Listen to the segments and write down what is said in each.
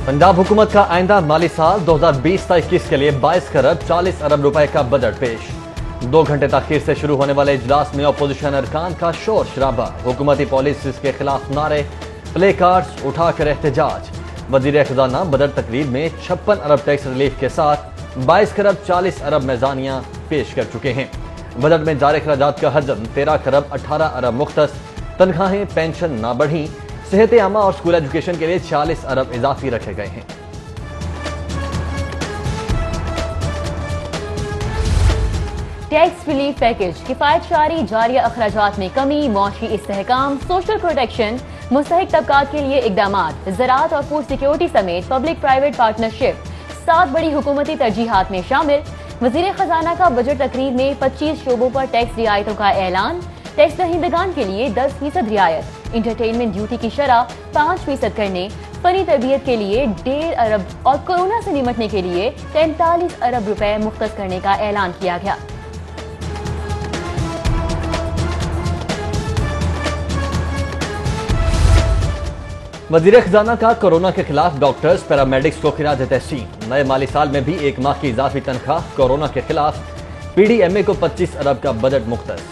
पंजाब हुकूमत का आइंदा माली साल 2020-21 के लिए 22 खरब 40 अरब रुपए का बजट पेश। 2 घंटे तखीर से शुरू होने वाले इजलास में अपोजिशन अरकान का शोर शराबा, हुकूमती पॉलिसीज के खिलाफ नारे, प्ले कार्ड्स उठाकर एहतजाज। वजीर खजाना बजट तकरीर में 56 अरब टैक्स रिलीफ के साथ 22 खरब 40 अरब मेजानियां पेश कर चुके हैं। बजट में जारी खराजात का हजम 13 खरब 18 अरब मुख्तस, तनख्वाहें पेंशन ना बढ़ी, सेहत आमा और स्कूल एजुकेशन के लिए 46 अरब इजाफी रखे गए हैं। टैक्स रिलीफ पैकेज, किफायत शारी, जारिया अखराजात में कमी, मौशी इस्तेहकाम, सोशल प्रोटेक्शन, मुस्तहिक तबकात के लिए इकदामात, ज़राअत और फूड सिक्योरिटी समेत पब्लिक प्राइवेट पार्टनरशिप 7 बड़ी हुकूमती तरजीहात में शामिल। वजीर खजाना का बजट तकरीर में 25 शोबों पर टैक्स रियायतों का ऐलान। टैक्स दहिंदगान के लिए 10% रियायत, इंटरटेनमेंट ड्यूटी की शरह 5% करने, फनी तरबियत के लिए 1.5 अरब और कोरोना से निपटने के लिए 43 अरब रुपए मुख्तस करने का ऐलान किया गया। वजीर खजाना का कोरोना के खिलाफ डॉक्टर्स पैरामेडिक्स को खिराज तहसीन। नए माली साल में भी 1 माह की इजाफी तनख्वाह, कोरोना के खिलाफ PDMA को 25 अरब का बजट मुख्तस।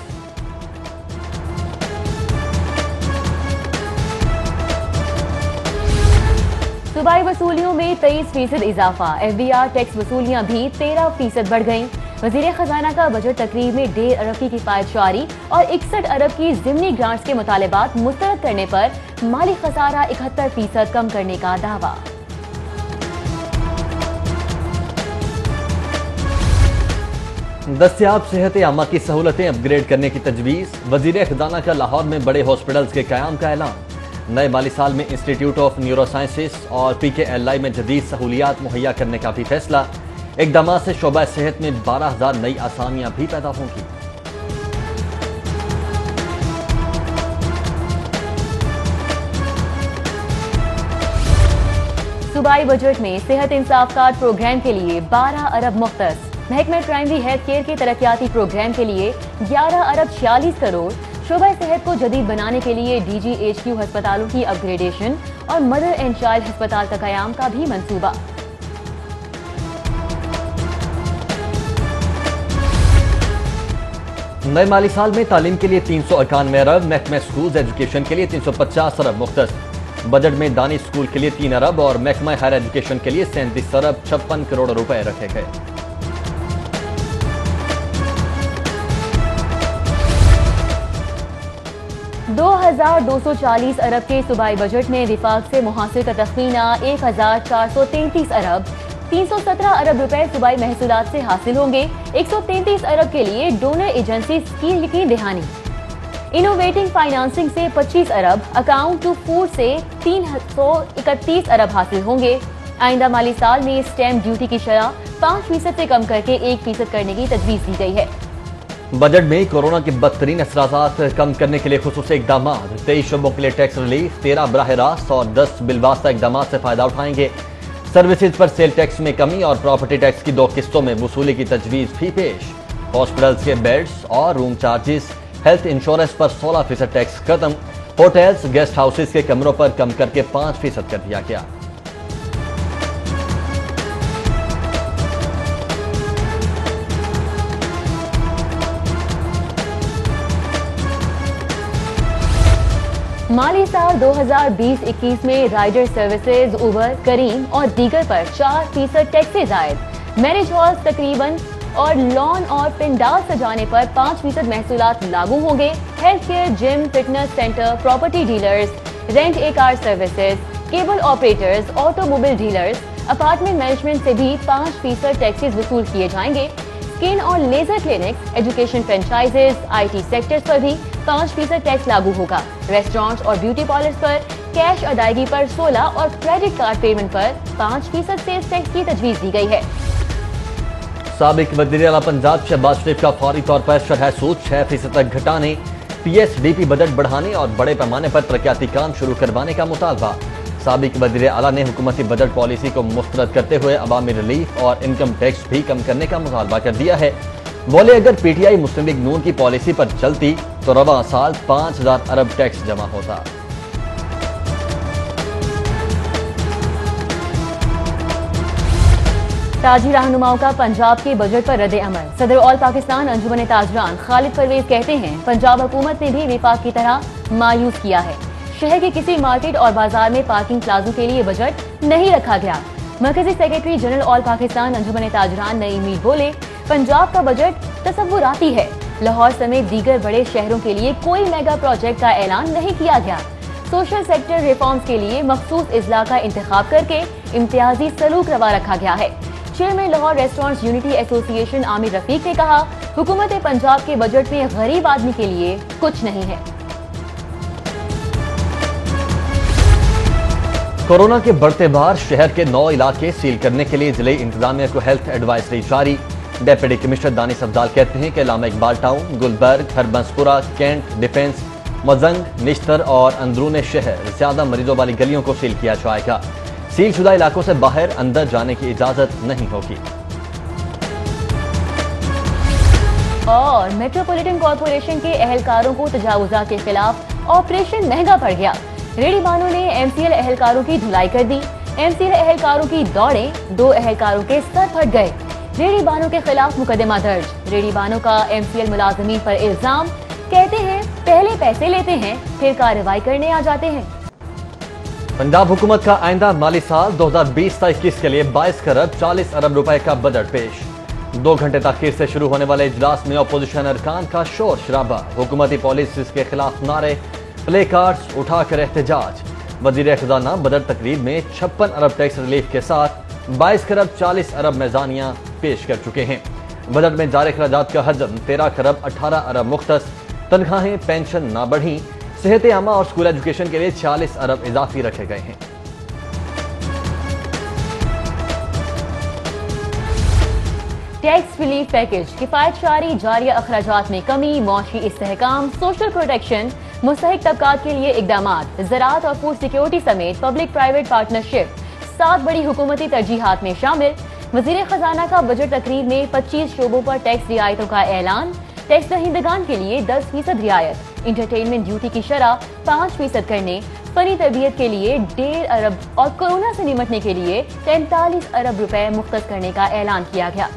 सूबाई वसूलियों में 23% इजाफा, FBR टैक्स वसूलियां भी 13% बढ़ गईं। वजीर खजाना का बजट तकरीर में 1.5 अरब की किफायत शारी और 61 अरब की जिमनी ग्रांट्स के मुतालबात मुस्तरद करने पर माली खसारा 71% कम करने का दावा। दस्तयाब सेहत आमा की सहूलतें अपग्रेड करने की तजवीज़। वजीर खजाना का लाहौर में बड़े हॉस्पिटल्स के क़याम का ऐलान। नए माली साल में इंस्टीट्यूट ऑफ न्यूरो साइंसेस और PKLI में जदीद सहूलियात मुहैया करने का भी फैसला। इकदाम से शोबा सेहत में 12,000 नई आसानियां भी पैदा होंगी। सूबाई बजट में सेहत इंसाफ कार्ड प्रोग्राम के लिए 12 अरब मुख्तस, महकमे प्राइमरी हेल्थ केयर के तरक्याती प्रोग्राम के लिए 11 अरब 46 करोड़, शोबा सेहत को जदीद बनाने के लिए DGHQ अस्पतालों की अपग्रेडेशन और मदर एंड चाइल्ड अस्पताल का कयाम का भी मंसूबा। नए माली साल में तालीम के लिए 391 अरब, महकमे स्कूल एजुकेशन के लिए 350 अरब मुख्तस। बजट में दानी स्कूल के लिए 3 अरब और महकमा हायर एजुकेशन के लिए 37 अरब 56 करोड़ रुपए रखे गए। $2,240 अरब के सूबाई बजट में विफाक से मुहासिर का तखमीना 1,433 अरब, 317 अरब रुपए सूबाई महसूलात से हासिल होंगे। 133 अरब के लिए डोनर एजेंसी स्कीम की दहानी। इनोवेटिंग फाइनेंसिंग से 25 अरब, अकाउंट टू फूड से 331 अरब हासिल होंगे। आइंदा माली साल में स्टैम्प ड्यूटी की शरह 5% से कम करके 1% करने की तजवीज़ दी गई है। बजट में कोरोना के बदतरीन असरात कम करने के लिए खुसूसी इकदाम। 23 शोबों के लिए टैक्स रिलीफ, 13 बराह रास्त और 10 बिलवास्ता इकदाम से फायदा उठाएंगे। सर्विसेज पर सेल टैक्स में कमी और प्रॉपर्टी टैक्स की 2 किस्तों में वसूली की तजवीज़ भी पेश। हॉस्पिटल्स के बेड्स और रूम चार्जेस, हेल्थ इंश्योरेंस पर 16% टैक्स खत्म। होटल्स, गेस्ट हाउसेज के कमरों पर कम करके 5% कर दिया गया। माली साल 2020-21 में राइडर सर्विसेज, उबर, करीम और दीगर पर 4% टैक्स से जायद। मैरिज हॉल्स तकरीबन और लॉन और पिंडाल सजाने पर 5% महसूलात लागू होंगे। Health care, gym, fitness centre, property dealers, rent a car services, cable operators, automobile dealers, apartment management से भी 5% टैक्सेस वसूल किए जाएंगे। स्किन और laser clinics, education franchises, IT sectors पर भी 5% टैक्स लागू होगा। रेस्टोरेंट्स और ब्यूटी पार्लर्स पर कैश अदायगी पर 16 और क्रेडिट कार्ड पेमेंट पर 5% सेल्स टैक्स की तजवीज़ दी गई है। साबिक वज़ीर आला पंजाब शहबाज शरीफ का फौरी तौर पर शरह सूद 6% तक घटाने, PSDP बजट बढ़ाने और बड़े पैमाने पर तरक्याती काम शुरू करवाने का मुतालबा। साबिक वज़ीर आला ने हुकूमती बजट पॉलिसी को मुस्तरद करते हुए अवामी रिलीफ और इनकम टैक्स भी कम करने का मुतालबा कर दिया है। बोले अगर PTI मुस्लिम लीग नून की पॉलिसी पर चलती तो रवा साल 5,000 अरब टैक्स जमा होता। ताजी रहनुमाओं का पंजाब के बजट पर रद्द अमल। सदर ऑल पाकिस्तान अंजुमन ताजरान खालिद परवेज कहते हैं, पंजाब हुकूमत ने भी विफाक की तरह मायूस किया है। शहर के किसी मार्केट और बाजार में पार्किंग प्लाजों के लिए बजट नहीं रखा गया। मरकजी सेक्रेटरी जनरल ऑल पाकिस्तान अंजुमन ताजरान नईम मीर बोले, पंजाब का बजट तसव्वुराती है। लाहौर समेत दीगर बड़े शहरों के लिए कोई मेगा प्रोजेक्ट का ऐलान नहीं किया गया। सोशल सेक्टर रिफॉर्म्स के लिए मखसूस इजला का इंतखाब करके इम्तियाजी सलूक रवा रखा गया है। Chairman Lahore restaurants unity association Aamir Rafiq ने कहा, हुकूमत पंजाब के बजट में गरीब आदमी के लिए कुछ नहीं है। कोरोना के बढ़ते बार शहर के 9 इलाके सील करने के लिए जिले इंतजामिया को हेल्थ एडवाइजरी जारी। डेप्यूटी कमिश्नर दानिश अफजाल कहते हैं कि Allama Iqbal town, Gulberg, Harbanspura, cantt, defence, Mozang, Nishtar और अंदरून शहर ज्यादा मरीजों वाली गलियों को सील किया जाएगा। सील शुदा इलाकों से बाहर अंदर जाने की इजाजत नहीं होगी। और मेट्रोपॉलिटन कॉरपोरेशन के एहलकारों को तजावुजा के खिलाफ ऑपरेशन महंगा पड़ गया। रेडी बानों ने एमसीएल एहलकारों की धुलाई कर दी। एमसीएल एहलकारों की दौड़ें, 2 एहलकारों के सर फट गए। रेडी बानों के खिलाफ मुकदमा दर्ज। रेडी बानों का एमसीएल मुलाजमीन पर इल्जाम, कहते हैं पहले पैसे लेते हैं फिर कार्रवाई करने आ जाते हैं। पंजाब हुकूमत का आइंदा माली साल 2020-21 के लिए 22 खरब 40 अरब रुपए का बजट पेश। 2 घंटे ताखीर से शुरू होने वाले इजलास में अपोजिशन अरकान का शोर शराबा, हुकूमती पॉलिसी के खिलाफ नारे, प्ले कार्ड्स उठाकर एहतजाज। वजीर खजाना बजट तकरीब में 56 अरब टैक्स रिलीफ के साथ 22 खरब 40 अरब मेजानिया पेश कर चुके हैं। बजट में जारी खराजात का हजम 13 खरब 18 अरब मुख्तस। तनख्वाहें पेंशन ना बढ़ी। सेहत आमा और स्कूल एजुकेशन के लिए 40 अरब इजाफी रखे गए हैं। टैक्स रिलीफ पैकेज, किफायतशारी, जारिया अखराजात में कमी, मौशी इस्तेहकाम, सोशल प्रोटेक्शन, मुस्तहिक तबकात के लिए इकदामात, ज़राअत और फूड सिक्योरिटी समेत पब्लिक प्राइवेट पार्टनरशिप 7 बड़ी हुकूमती तरजीहात में शामिल। वजीर खजाना का बजट तकरीब में 25 शोबों पर टैक्स रियायतों का ऐलान। टैक्स दहिंदगान के लिए 10% रियायत, इंटरटेनमेंट ड्यूटी की शरह 5% करने, फनी तरबियत के लिए 1.5 अरब और कोरोना से निपटने के लिए 43 अरब रुपए मुख्तस करने का ऐलान किया गया।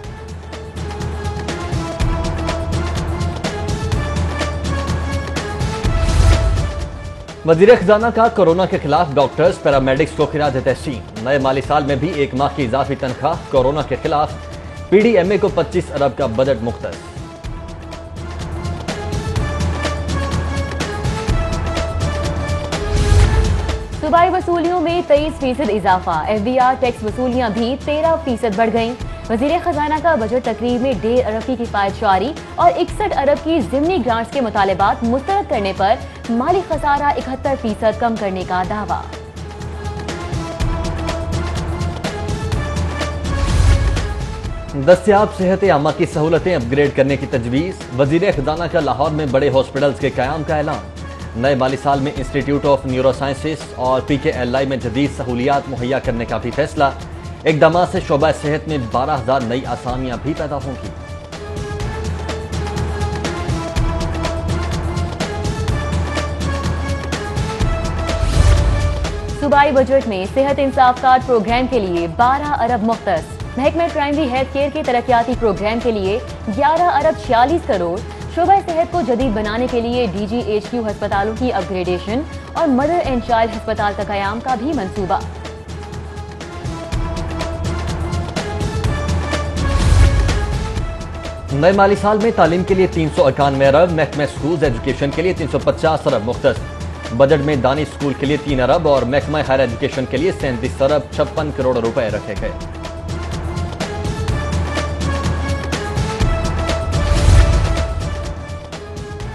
वजीर खजाना का कोरोना के खिलाफ डॉक्टर्स, पैरामेडिक्स को खिराज तहसीन। नए माली साल में भी 1 माह की इजाफी तनख्वाह। कोरोना के खिलाफ पीडीएमए को 25 अरब का बजट मुख्तस। सूबाई वसूलियों में 23% इजाफा। एफबीआर टैक्स वसूलियां भी 13% बढ़ गईं। वजीर खजाना का बजट तकरीब में 1.5 अरब की किफायतशारी और 61 अरब की ज़िमनी ग्रांट्स के मुतालबात मुस्तरद करने पर माली खसारा 71% कम करने का दावा। दस्तयाब सेहत आमा की सहूलतें अपग्रेड करने की तजवीज़। वजीर खजाना का लाहौर में बड़े हॉस्पिटल्स के क़याम का ऐलान। नए माली साल में इंस्टीट्यूट ऑफ न्यूरो साइंसेस और PKLI में जदीद सहूलियात मुहैया करने का भी फैसला। इकदाम से शोबा सेहत में 12,000 नई आसामियां भी पैदा होंगी। सूबाई बजट में सेहत इंसाफ कार्ड प्रोग्राम के लिए 12 अरब मुख्तस। महकमा प्राइमरी हेल्थ केयर के तरक्याती प्रोग्राम के लिए 11 अरब 46 करोड़। शोबा सेहत को जदीद बनाने के लिए DGHQ अस्पतालों की अपग्रेडेशन और मदर एंड चाइल्ड अस्पताल का कयाम का भी मंसूबा। नए माली साल में तालीम के लिए 391 अरब, महकमा स्कूल एजुकेशन के लिए 350 अरब मुख्तस। बजट में दानिश स्कूल के लिए 3 अरब और महकमा हायर एजुकेशन के लिए 37 अरब 56 करोड़ रुपए रखे गए।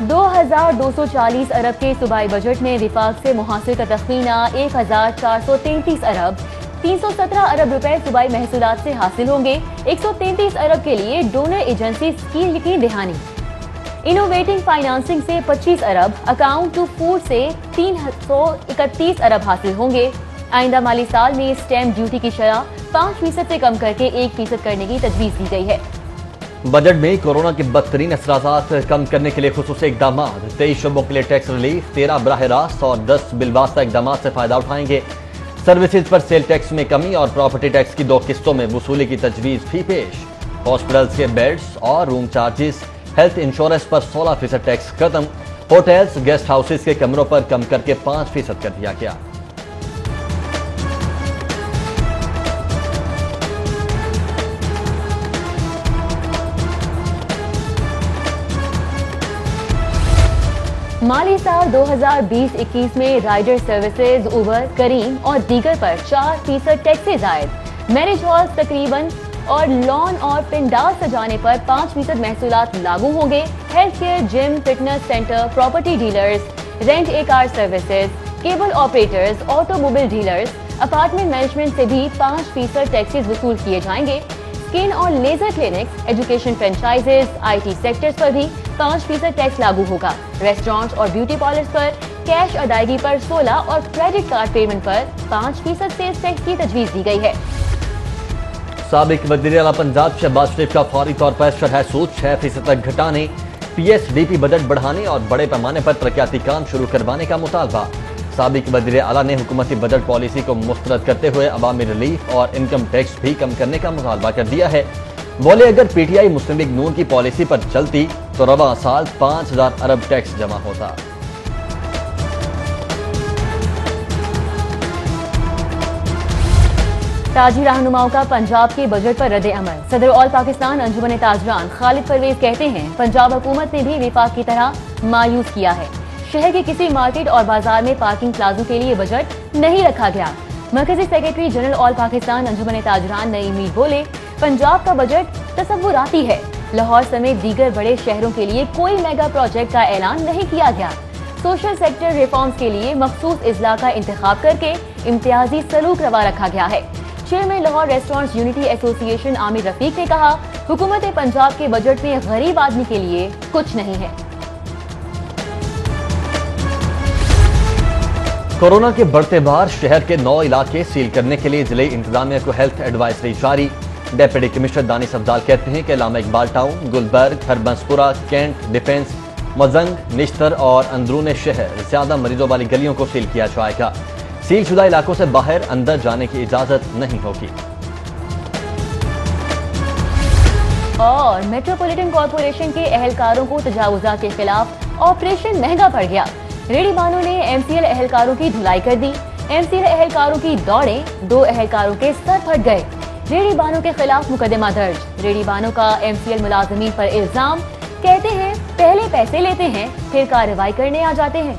$2,240 अरब के सूबाई बजट में विफाक से मुहासिल का तखमीना 1,433 अरब। 317 अरब रुपए सूबाई महसूलात से हासिल होंगे। 133 अरब के लिए डोनर एजेंसी की यकीन दहानी। इनोवेटिंग फाइनेंसिंग से 25 अरब, अकाउंट टू फूड से 331 अरब हासिल होंगे। आइंदा माली साल में स्टैम्प ड्यूटी की शरह 5% से कम करके 1% करने की तजवीज़ दी गई है। बजट में कोरोना के बदतरीन असरात कम करने के लिए खुसूसी इकदाम। 23 शोबों के लिए टैक्स रिलीफ, 13 बराह रास्त और 10 बिलवास्ता इकदाम से फायदा उठाएंगे। सर्विसेज पर सेल टैक्स में कमी और प्रॉपर्टी टैक्स की 2 किस्तों में वसूली की तजवीज भी पेश। हॉस्पिटल्स के बेड्स और रूम चार्जेस, हेल्थ इंश्योरेंस पर 16% टैक्स खत्म। होटल्स, गेस्ट हाउसेज के कमरों पर कम करके 5% कर दिया गया। माली साल 2020-21 में राइडर सर्विसेज, उबर, करीम और दीगर पर 4% टैक्सेज आयद। मैरिज हॉल तकरीबन और लॉन और पिंडाल सजाने पर 5% महसूलात लागू होंगे। Health care, gym, fitness centre, property dealers, rent a car services, cable operators, automobile dealers, apartment management से भी 5% टैक्सेज वसूल किए जाएंगे। स्किन और laser clinics, education franchises, IT sectors पर भी 5% टैक्स लागू होगा। रेस्टोरेंट्स और ब्यूटी पार्लर्स पर कैश अदायगी पर 16 और क्रेडिट कार्ड पेमेंट पर 5% सेल्स टैक्स की तजवीज दी गई है। साबिक वज़ीर आला पंजाब शहबाज शरीफ का फौरी तौर पर शरह सूद 6% तक घटाने, PSDP बजट बढ़ाने और बड़े पैमाने पर तरक्याती काम शुरू करवाने का मुतालबा। साबिक वज़ीर आला ने हुकूमती बजट पॉलिसी को मुस्तरद करते हुए अवामी रिलीफ और इनकम टैक्स भी कम करने का मुतालबा कर दिया है। बोले, अगर PTI मुस्लिम लीग नून की पॉलिसी पर चलती तो रवा साल 5000 अरब टैक्स जमा होता। ताजी रहनुमाओं का पंजाब के बजट पर रद्द अमल। सदर ऑल पाकिस्तान अंजुमन ताजरान खालिद परवेज कहते हैं, पंजाब हुकूमत ने भी विफाक की तरह मायूस किया है। शहर के किसी मार्केट और बाजार में पार्किंग प्लाजों के लिए बजट नहीं रखा गया। मरकजी सेक्रेटरी जनरल ऑल पाकिस्तान अंजुमन ताजरान नई मीर बोले, पंजाब का बजट तसव्वुराती है। लाहौर समेत दीगर बड़े शहरों के लिए कोई मेगा प्रोजेक्ट का ऐलान नहीं किया गया। सोशल सेक्टर रिफॉर्म्स के लिए मखसूस इजला का इंतखाब करके इम्तियाजी सलूक रवा रखा गया है। Chairman Lahore restaurants unity association Aamir Rafiq ने कहा, हुकूमत पंजाब के बजट में गरीब आदमी के लिए कुछ नहीं है। कोरोना के बढ़ते बार शहर के 9 इलाके सील करने के लिए जिले इंतजामिया को हेल्थ एडवाइजरी जारी। डेप्यूटी कमिश्नर दानिश अफजाल कहते हैं कि Allama Iqbal town, Gulberg, Harbanspura, cantt, defence, Mozang, Nishtar और अंदरून शहर ज्यादा मरीजों वाली गलियों को सील किया जाएगा। सील शुदा इलाकों से बाहर अंदर जाने की इजाजत नहीं होगी। और मेट्रोपॉलिटन कॉरपोरेशन के एहलकारों को तजावुजात के खिलाफ ऑपरेशन महंगा पड़ गया। रेडी बानों ने MCL एहलकारों की धुलाई कर दी। MCL एहलकारों की दौड़ें, 2 एहलकारों के सर फट गए। रेडी बानों के खिलाफ मुकदमा दर्ज। रेडी बानों का MCL मुलाजमीन पर इल्जाम, कहते हैं पहले पैसे लेते हैं फिर कार्रवाई करने आ जाते हैं।